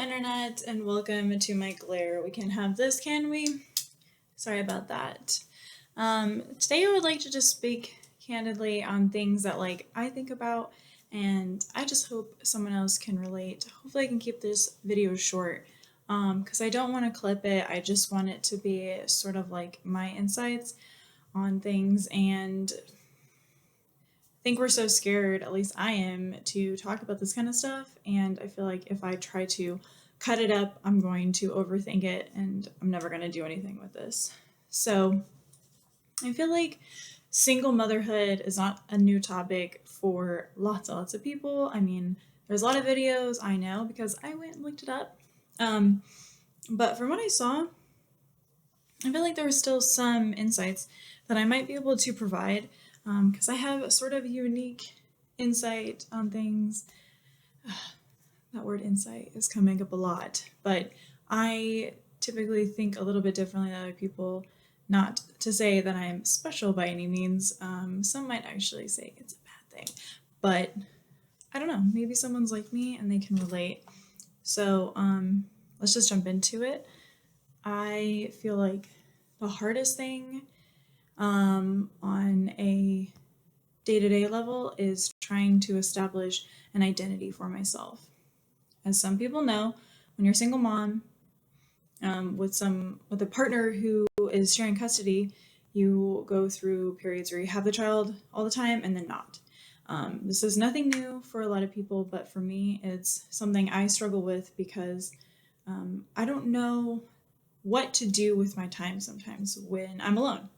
internet, and welcome to my glare. We can have this, can we? Sorry about that. Today I would like to just speak candidly on things that I think about, and I just hope someone else can relate. Hopefully I can keep this video short because I don't want to clip it. I just want it to be sort of like my insights on things, and I think we're so scared, at least I am, to talk about this kind of stuff. And I feel like if I try to cut it up, I'm going to overthink it and I'm never going to do anything with this. So I feel like single motherhood is not a new topic for lots and lots of people. I mean, there's a lot of videos I know because I went and looked it up. Um, but from what I saw, I feel like there were still some insights that I might be able to provide because I have a sort of unique insight on things. That word insight is coming up a lot, but I typically think a little bit differently than other people. Not to say that I'm special by any means. Some might actually say it's a bad thing, but I don't know. Maybe someone's like me and they can relate. So let's just jump into it. I feel like the hardest thing on a day to day level is trying to establish an identity for myself. As some people know, when you're a single mom with a partner who is sharing custody, you go through periods where you have the child all the time and then not. This is nothing new for a lot of people, but for me, it's something I struggle with because I don't know what to do with my time sometimes when I'm alone.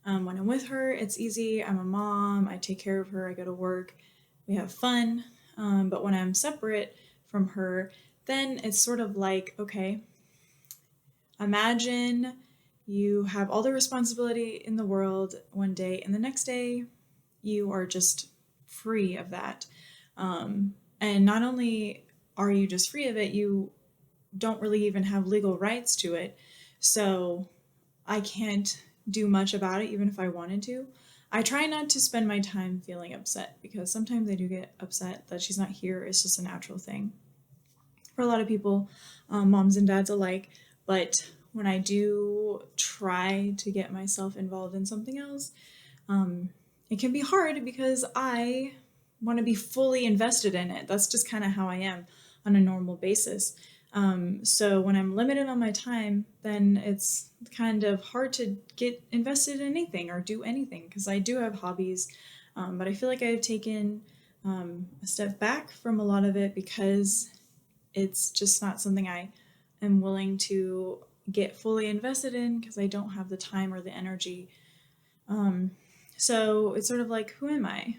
When I'm with her, it's easy. I'm a mom. I take care of her. I go to work. We have fun. But when I'm separate from her, then it's sort of like, okay, imagine you have all the responsibility in the world one day, and the next day you are just free of that. And not only are you just free of it, you don't really even have legal rights to it. So I can't do much about it, even if I wanted to. I try not to spend my time feeling upset because sometimes I do get upset that she's not here. It's just a natural thing for a lot of people, moms and dads alike. But when I do try to get myself involved in something else, it can be hard because I want to be fully invested in it. That's just kind of how I am on a normal basis. So when I'm limited on my time, then it's kind of hard to get invested in anything or do anything because I do have hobbies, but I feel like I've taken a step back from a lot of it because it's just not something I am willing to get fully invested in because I don't have the time or the energy. So it's sort of like, who am I?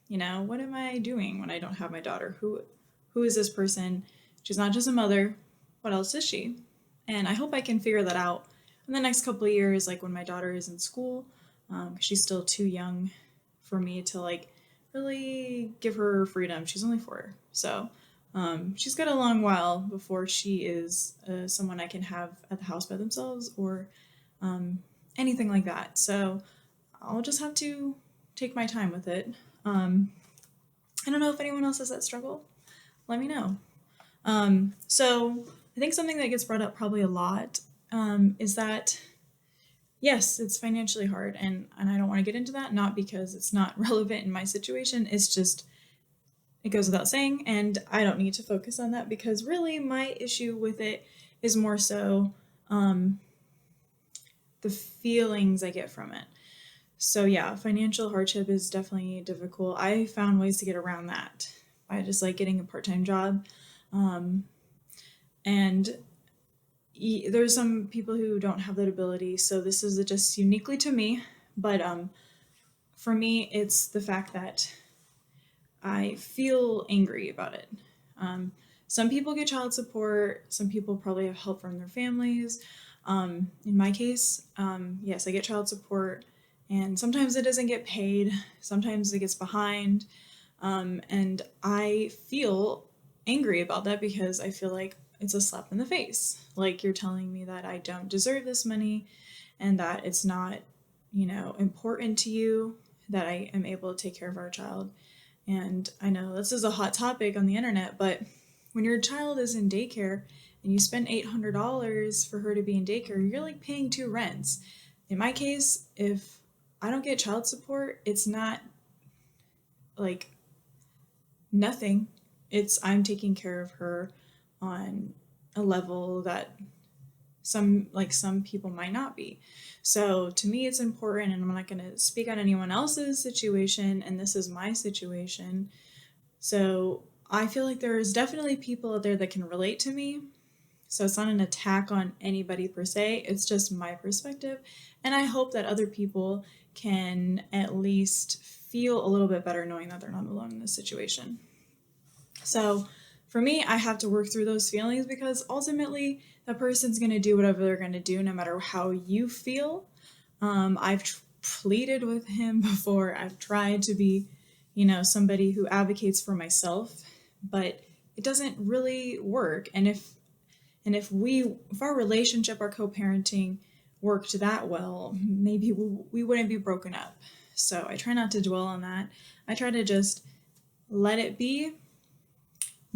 What am I doing when I don't have my daughter? Who is this person? She's not just a mother. What else is she? And I hope I can figure that out in the next couple of years, like when my daughter is in school. She's still too young for me to really give her freedom. She's only 4, so she's got a long while before she is someone I can have at the house by themselves or anything like that. So I'll just have to take my time with it. I don't know if anyone else has that struggle. Let me know. So I think something that gets brought up probably a lot is that, yes, it's financially hard, and I don't want to get into that, not because it's not relevant in my situation. It's just, it goes without saying, and I don't need to focus on that because really my issue with it is more so the feelings I get from it. So yeah, financial hardship is definitely difficult. I found ways to get around that by just getting a part-time job. And there's some people who don't have that ability, so this is just uniquely to me. But for me, it's the fact that I feel angry about it. Some people get child support. Some people probably have help from their families. In my case, yes, I get child support, and sometimes it doesn't get paid. Sometimes it gets behind, and I feel angry about that because I feel like it's a slap in the face. Like, you're telling me that I don't deserve this money and that it's not, important to you that I am able to take care of our child. And I know this is a hot topic on the internet, but when your child is in daycare and you spend $800 for her to be in daycare, you're like paying two rents. In my case, if I don't get child support, it's not like nothing. It's I'm taking care of her on a level that some people might not be. So to me it's important, and I'm not going to speak on anyone else's situation, and this is my situation. So I feel like there's definitely people out there that can relate to me. So it's not an attack on anybody per se, it's just my perspective. And I hope that other people can at least feel a little bit better knowing that they're not alone in this situation. So for me, I have to work through those feelings because ultimately the person's going to do whatever they're going to do no matter how you feel. I've pleaded with him before. I've tried to be, somebody who advocates for myself, but it doesn't really work. And if our relationship, our co-parenting worked that well, maybe we wouldn't be broken up. So I try not to dwell on that. I try to just let it be,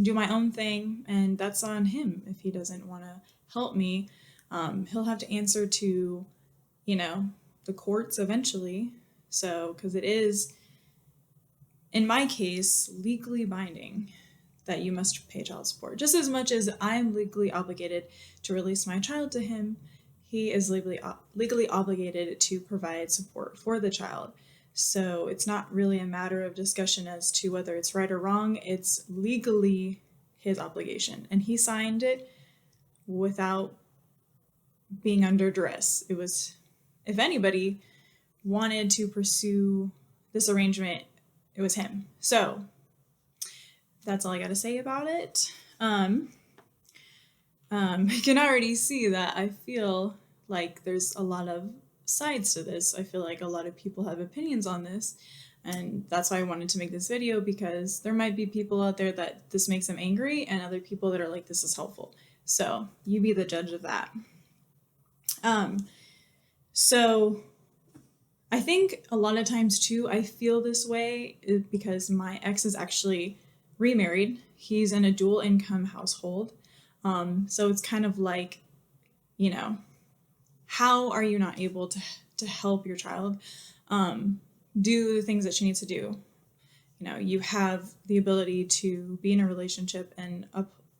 do my own thing, and that's on him. If he doesn't want to help me, he'll have to answer to, the courts eventually. So, because it is, in my case, legally binding that you must pay child support. Just as much as I'm legally obligated to release my child to him, he is legally obligated to provide support for the child. So it's not really a matter of discussion as to whether it's right or wrong. It's legally his obligation. And he signed it without being under duress. It was, if anybody wanted to pursue this arrangement, it was him. So that's all I got to say about it. You can already see that I feel like there's a lot of sides to this. I feel like a lot of people have opinions on this, and that's why I wanted to make this video, because there might be people out there that this makes them angry and other people that are like, this is helpful. So you be the judge of that. So I think a lot of times too, I feel this way because my ex is actually remarried. He's in a dual income household. So it's kind of like, how are you not able to help your child do the things that she needs to do? You have the ability to be in a relationship and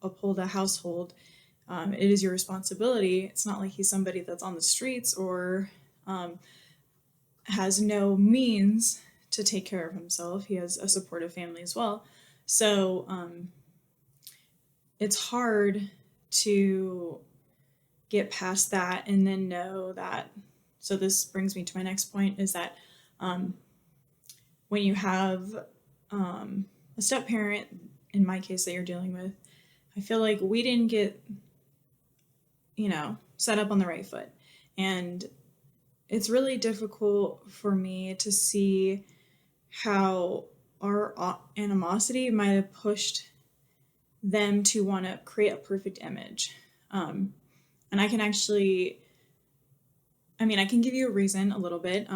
uphold a household. It is your responsibility. It's not like he's somebody that's on the streets or has no means to take care of himself. He has a supportive family as well. So it's hard to get past that and then know that. So this brings me to my next point, is that when you have a step parent, in my case, that you're dealing with, I feel like we didn't get, set up on the right foot. And it's really difficult for me to see how our animosity might have pushed them to want to create a perfect image. And I can actually, I can give you a reason a little bit.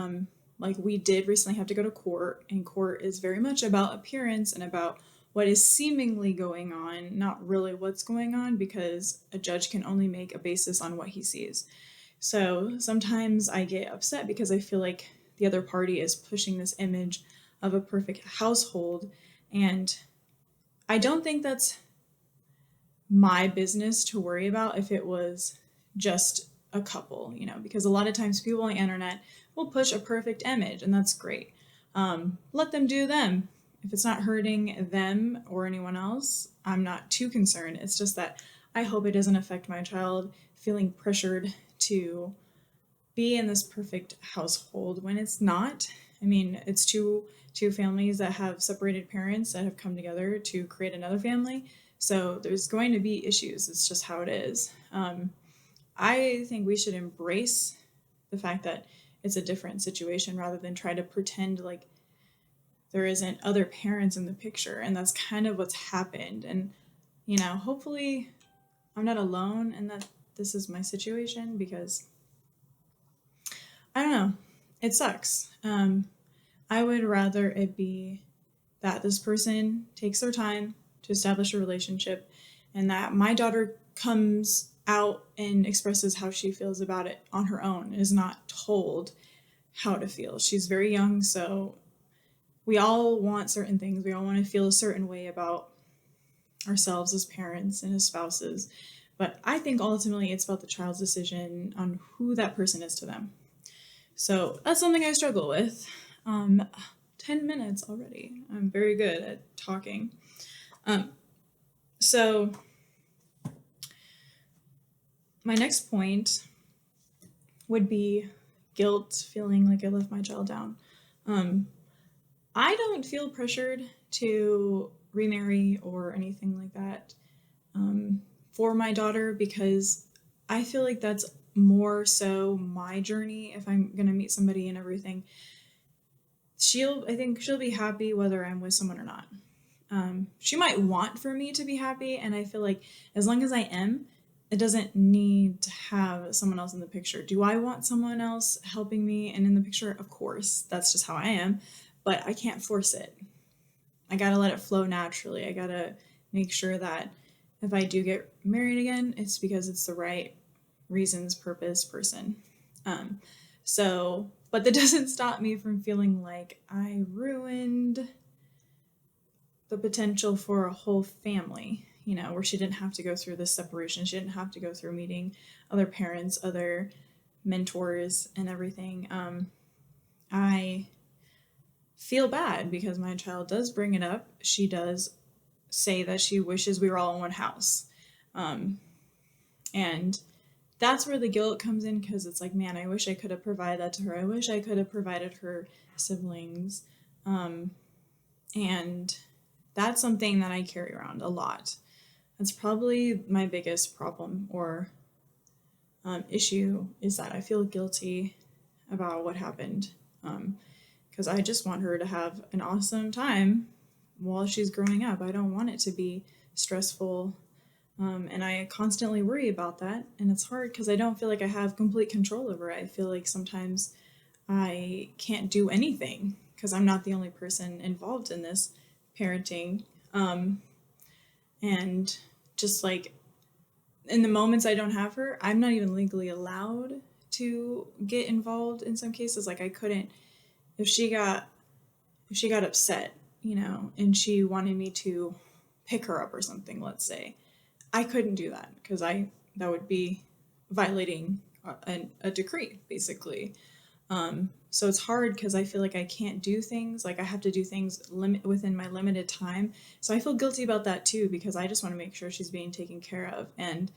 Like we did recently have to go to court, and court is very much about appearance and about what is seemingly going on, not really what's going on, because a judge can only make a basis on what he sees. So sometimes I get upset because I feel like the other party is pushing this image of a perfect household, and I don't think that's my business to worry about if it was just a couple, because a lot of times people on the internet will push a perfect image, and that's great. Let them do them. If it's not hurting them or anyone else, I'm not too concerned. It's just that I hope it doesn't affect my child feeling pressured to be in this perfect household when it's not. It's two families that have separated parents that have come together to create another family. So there's going to be issues. It's just how it is. I think we should embrace the fact that it's a different situation rather than try to pretend like there isn't other parents in the picture. And that's kind of what's happened. And, hopefully I'm not alone and that this is my situation, because I don't know, it sucks. I would rather it be that this person takes their time to establish a relationship and that my daughter comes out and expresses how she feels about it on her own, is not told how to feel. She's very young, so we all want certain things. We all want to feel a certain way about ourselves as parents and as spouses. But I think ultimately it's about the child's decision on who that person is to them. So that's something I struggle with. 10 minutes already. I'm very good at talking. So my next point would be guilt, feeling like I left my child down. I don't feel pressured to remarry or anything like that for my daughter, because I feel like that's more so my journey. If I'm going to meet somebody and everything, I think she'll be happy whether I'm with someone or not. She might want for me to be happy, and I feel like as long as I am, it doesn't need to have someone else in the picture. Do I want someone else helping me and in the picture? Of course, that's just how I am, but I can't force it. I gotta let it flow naturally. I gotta make sure that if I do get married again, it's because it's the right reasons, purpose, person. But that doesn't stop me from feeling like I ruined the potential for a whole family, where she didn't have to go through this separation. She didn't have to go through meeting other parents, other mentors, and everything. I feel bad because my child does bring it up. She does say that she wishes we were all in one house. And that's where the guilt comes in, because it's like, man, I wish I could have provided that to her. I wish I could have provided her siblings. And that's something that I carry around a lot. That's probably my biggest problem or issue, is that I feel guilty about what happened. Because I just want her to have an awesome time while she's growing up. I don't want it to be stressful. And I constantly worry about that. And it's hard because I don't feel like I have complete control over it. I feel like sometimes I can't do anything because I'm not the only person involved in this parenting. And just like in the moments I don't have her, I'm not even legally allowed to get involved in some cases. Like I couldn't, if she got upset, and she wanted me to pick her up or something, let's say, I couldn't do that because that would be violating a decree, basically. So it's hard because I feel like I can't do things. Like I have to do things within my limited time. So I feel guilty about that too, because I just want to make sure she's being taken care of. And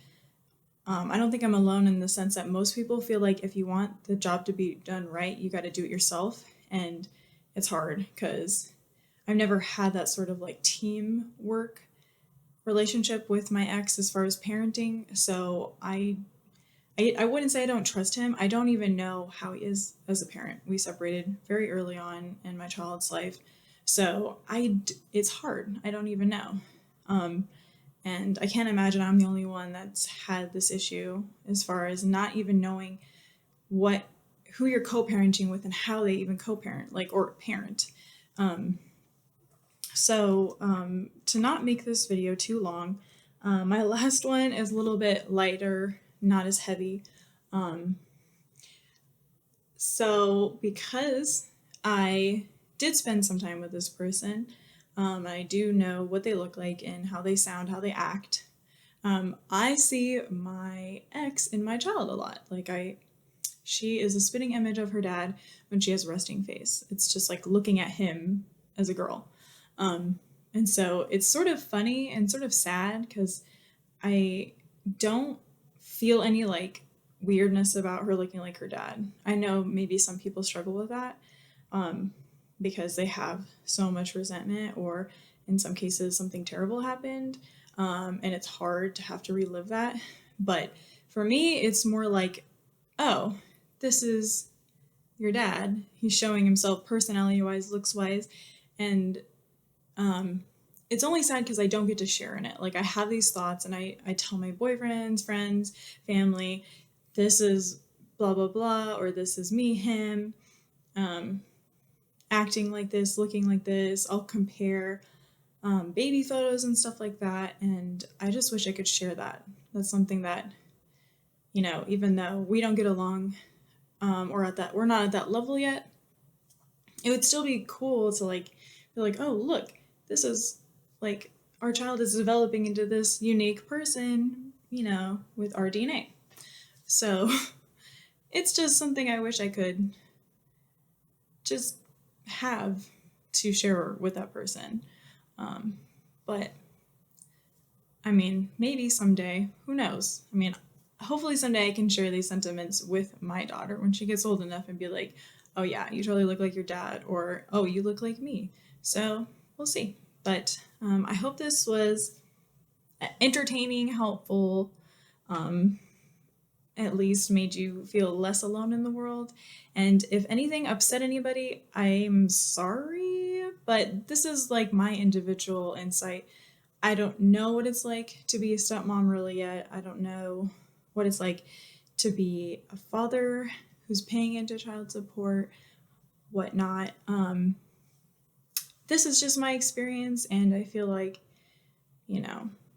I don't think I'm alone in the sense that most people feel like if you want the job to be done right, you got to do it yourself. And it's hard because I've never had that sort of like teamwork relationship with my ex as far as parenting. So I wouldn't say I don't trust him. I don't even know how he is as a parent. We separated very early on in my child's life. So it's hard. I don't even know. And I can't imagine I'm the only one that's had this issue as far as not even knowing who you're co-parenting with and how they even co-parent, or parent. To not make this video too long, my last one is a little bit lighter, not as heavy. So because I did spend some time with this person, I do know what they look like and how they sound, how they act. I see my ex in my child a lot. She is a spitting image of her dad when she has a resting face. It's just like looking at him as a girl. And so it's sort of funny and sort of sad because I don't feel any weirdness about her looking like her dad. I know maybe some people struggle with that because they have so much resentment, or in some cases something terrible happened, and it's hard to have to relive that. But for me, it's more like, oh, this is your dad. He's showing himself personality-wise, looks-wise, and it's only sad because I don't get to share in it. I have these thoughts and I tell my boyfriends, friends, family, this is blah, blah, blah, or this is me, him, acting like this, looking like this. I'll compare baby photos and stuff like that. And I just wish I could share that. That's something that, even though we don't get along, or we're not at that level yet, it would still be cool to like be like, oh, look, this is like our child is developing into this unique person, with our DNA. So it's just something I wish I could just have to share with that person. But I mean, maybe someday, who knows? I mean, hopefully someday I can share these sentiments with my daughter when she gets old enough and be like, oh yeah, you totally look like your dad, or oh, you look like me. So we'll see. But I hope this was entertaining, helpful, um, at least made you feel less alone in the world. And if anything upset anybody, I'm sorry, but this is like my individual insight. I don't know what it's like to be a stepmom really yet. I don't know what it's like to be a father who's paying into child support, whatnot. This is just my experience, and I feel like,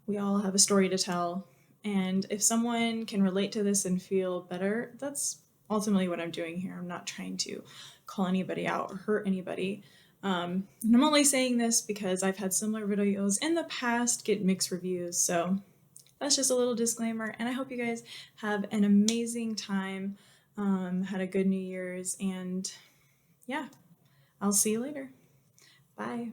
we all have a story to tell. And if someone can relate to this and feel better, that's ultimately what I'm doing here. I'm not trying to call anybody out or hurt anybody. And I'm only saying this because I've had similar videos in the past get mixed reviews. So that's just a little disclaimer. And I hope you guys have an amazing time, had a good New Year's, and yeah, I'll see you later. Bye.